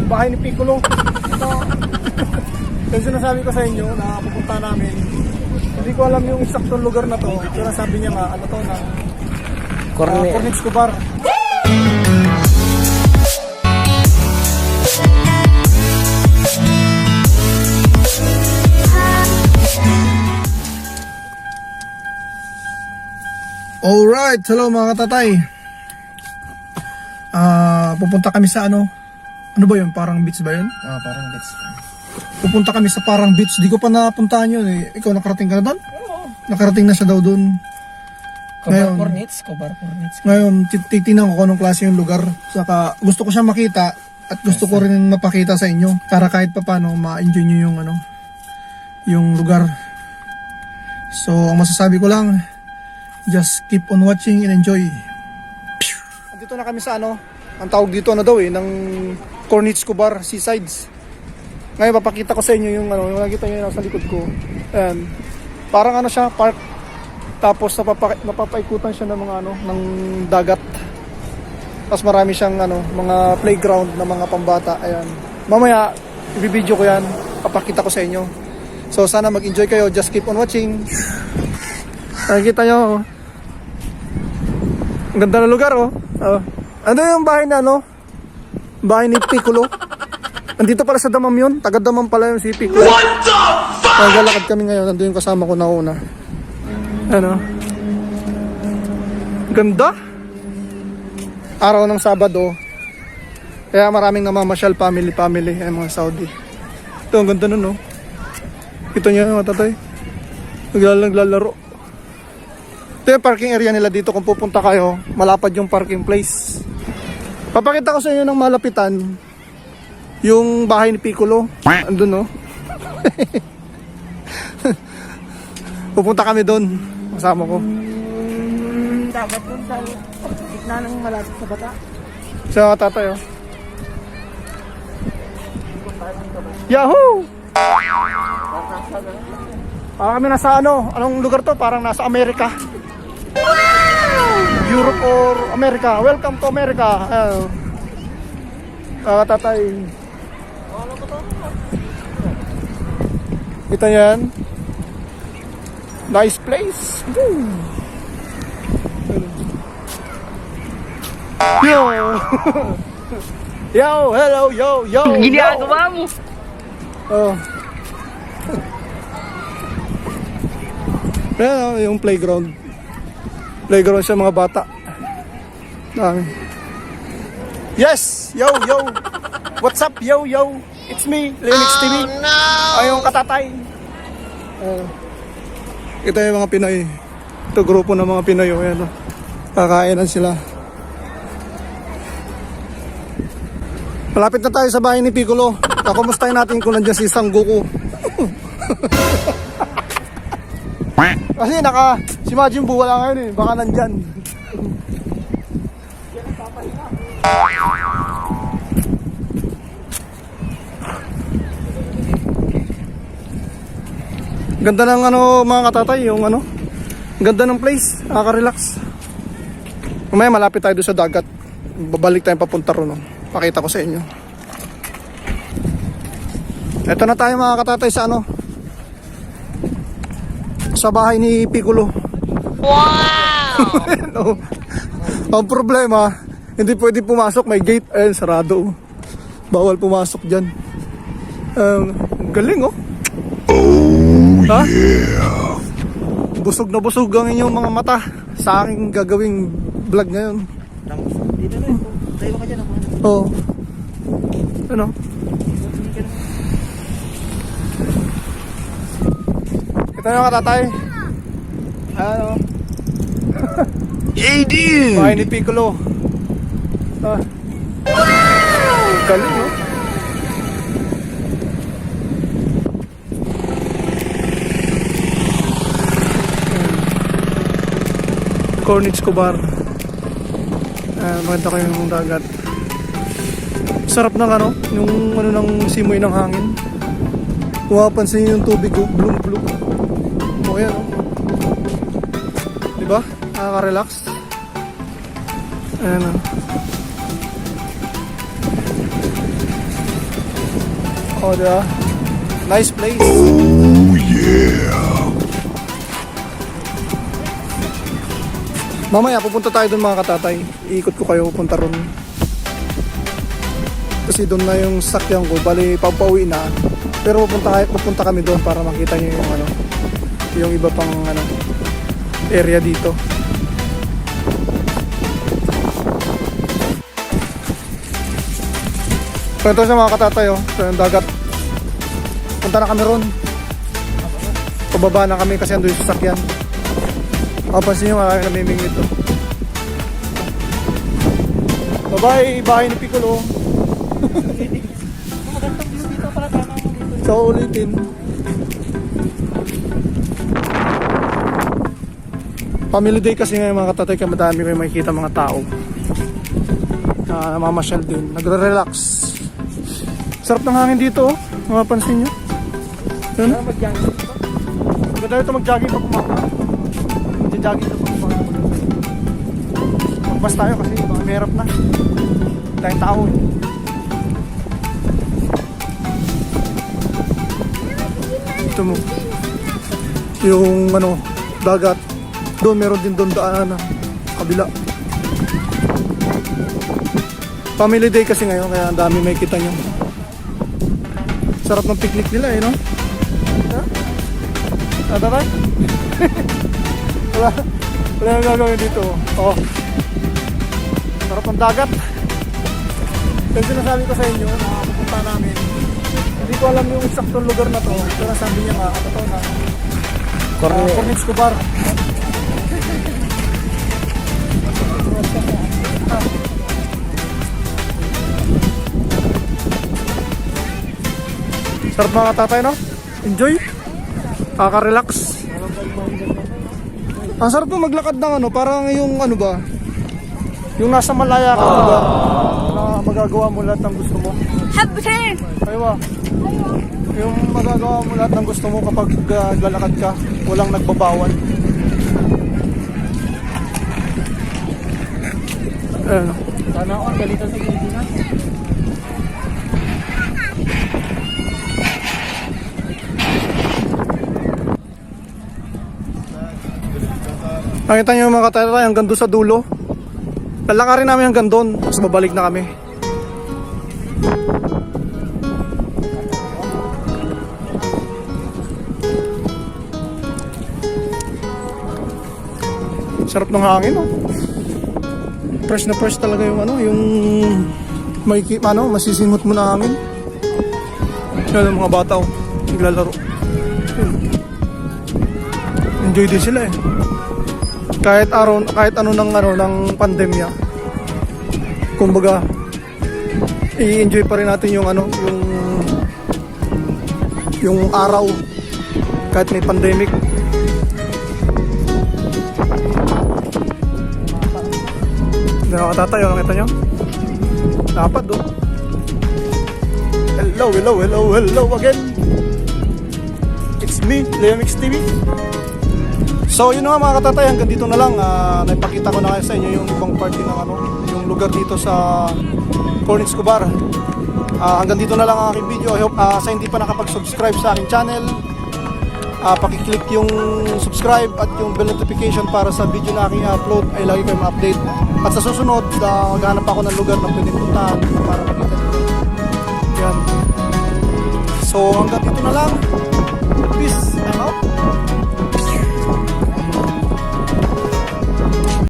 bahay ni Piccolo. Ito. Yung sinasabi ko sa inyo na pupunta namin. Hindi ko alam yung eksaktong lugar na to. Pero sabi niya nga, ano to, na Cornets Escobar. Alright, hello mga katatay. Pupunta kami sa ano ba yun? Parang beach ba yun? Parang beach. Pupunta kami sa parang beach. Di ko pa napuntahan yun eh. Ikaw nakarating ka na doon? Oo. Nakarating na siya daw doon. Cobar Cornets. Ngayon, titingnan ko kung anong klase yung lugar. Saka gusto ko siya makita at gusto ko rin mapakita sa inyo para kahit pa paano ma-enjoy nyo yung ano, yung lugar. So, ang masasabi ko lang, just keep on watching and enjoy. Dito na kami sa ano, ang tawag dito ano daw ng Cornets Escobar Seasides. Ngayon papakita ko sa inyo yung ano, yung nakita niyo sa likod ko. Ayan. Parang ano siya, park. Tapos napapaikutan siya ng mga ano, ng dagat. Tapos marami siyang ano, mga playground na mga pambata. Ayan. Mamaya i-video ko 'yan, papakita ko sa inyo. So sana mag-enjoy kayo, just keep on watching. Nakikita nyo, ang ganda ng lugar oh. Ano yung bahay na ano? Bahay ni Piccolo. Andito pala sa Damam yun. Taga Damam pala yung si Piccolo. What the fuck? Naglalakad kami ngayon. Nandun yung kasama ko na una. Ano? Ganda. Araw ng Sabado. Kaya maraming namamasyal family. Ay mga Saudi. Ito ang ganda nun oh. Ito nyo mga tatay. Naglalaro. Ito yung parking area nila dito. Kung pupunta kayo, malapad yung parking place. Papakita ko sa inyo ng malapitan yung bahay ni Piccolo. Andun no. Pupunta kami doon. Kasama ko. Dagat dun sa gitna ng malapit sa bata. Sa tatay oh. Yahoo! Kami nasa ano? Anong lugar to? Parang nasa Amerika. Europe or America. Welcome to America. Tatay. Kita yan. Nice place. Yo. Yo, hello, yo. Ginagawa mo. Oh. Ayan yung playground. Playground sa mga bata. Dami. Yes! Yo! What's up? Yo! It's me, Linux TV. No! Ayong katatay. Ito yung mga Pinoy. Ito grupo ng mga Pinoy. Ayan, kakainan sila. Malapit na tayo sa bahay ni Piccolo. Kumustahin natin kung nandiyan si Sangoku. Kasi si Majin Buu wala ngayon eh. Baka nandyan. Ganda ng ano mga katatay. Yung ano, ganda ng place. Nakaka-relax. Mamaya malapit tayo doon sa dagat. Babalik tayong papunta ron. Pakita ko sa inyo. Ito na tayo mga katatay sa ano, sa bahay ni Piccolo. Wow! No. Ang problema, hindi pwede pumasok, may gate. Ayun, sarado. Bawal pumasok dyan. Galing oh. Oh ha? Yeah. Busog na busog ang inyong mga mata sa aking gagawing vlog ngayon. Dito na tayo ka dyan ako. Oo. Ano? Ito yung katatay. Ano? Hey dude! Bahay ni Piccolo. Wow! Galing no? Cornets Escobar. Maganda kayo ng dagat. Sarap ng ano, yung ano ng simoy ng hangin. Kung mapansin yung tubig, blue. O yan, oh. Diba? Nakaka-relax. Ayan, oh. Oh, diba? Nice place. Mamaya pupunta tayo doon mga katatay. Iikot ko kayo pupunta ron. Kasi doon na yung sasakyan ko. Bali pauwi na. Pero pupunta kami doon para makita niyo yung ano, yung iba pang ano area dito. So ito siya mga katatay, oh. So yung dagat. Punta na kami ron. Pababa na kami kasi ando yung sasakyan. Kapansin nyo nga namimingwit to. Bye-bye, bahay ni Piccolo. Magandang view dito pala, tama mo dito. So ulitin. Family day kasi ngayon mga katatay, kaya madami kayo makikita mga tao na namamasyal din, nagre-relax. Sarap ng hangin dito, oh. Mapapansin nyo. Yan. Mag-jogging dito. Maganda ito mag-jogging pag kumaka. Mag-jogging ito pag kumaka. Magbas tayo kasi baka mahirap na. Dahil tao eh. Ito mo. Yung ano, dagat. Doon meron din doon daanan na kabila. Family day kasi ngayon kaya ang dami may kita nyo. Sarap ng picnic nila eh, no? Ha? Tatay? Wala nang gagawin dito. Oh. Sarap ng dagat. Yung sinasabi ko sa inyo, pupunta namin. Hindi ko alam yung eksaktong lugar na to. Pero sabi niya nga, ito na Cornets Escobar. Sarap mga tatay, no? Enjoy. Kaka-relax. Ang sarap po maglakad ng ano, parang yung ano ba? Yung nasa malaya ka lugar na magagawa mo lahat ng gusto mo. Aywa. Yung magagawa mo lahat ng gusto mo kapag lalakad ka, walang nagbabawal. Ayun. Sana ako ang galito sa Pilipinas. Nakita niyo mga katatay, hanggang doon sa dulo. Lalakarin namin hanggang doon, tapos babalik na kami. Sarap ng hangin, oh. Fresh na fresh talaga yung ano, yung may ano, masisinghot mo na hangin. Yan ang mga bata, oh, naglalaro. Enjoy din sila eh. Kahit ano ng pandemya. Kumbaga i-enjoy pa rin natin yung ano, yung araw kahit may pandemic. Nakakatatayo, nakita nyo? Napad, oh. Hello again. It's me, Leo Mix TV. So yun nga mga katatay, hanggang dito na lang. Naipakita ko na kayo sa inyo yung ibang part ng ano, yung lugar dito sa Cornets Escobar. Hanggang dito na lang ang aking video. I hope sa hindi pa nakapag-subscribe sa aking channel, pakiclick yung subscribe at yung bell notification para sa video na aking upload ay lagi kayong ma-update. At sa susunod, maghanap ako ng lugar na pwedeng puntahan para makita nyo. Yan. So hanggang dito na lang.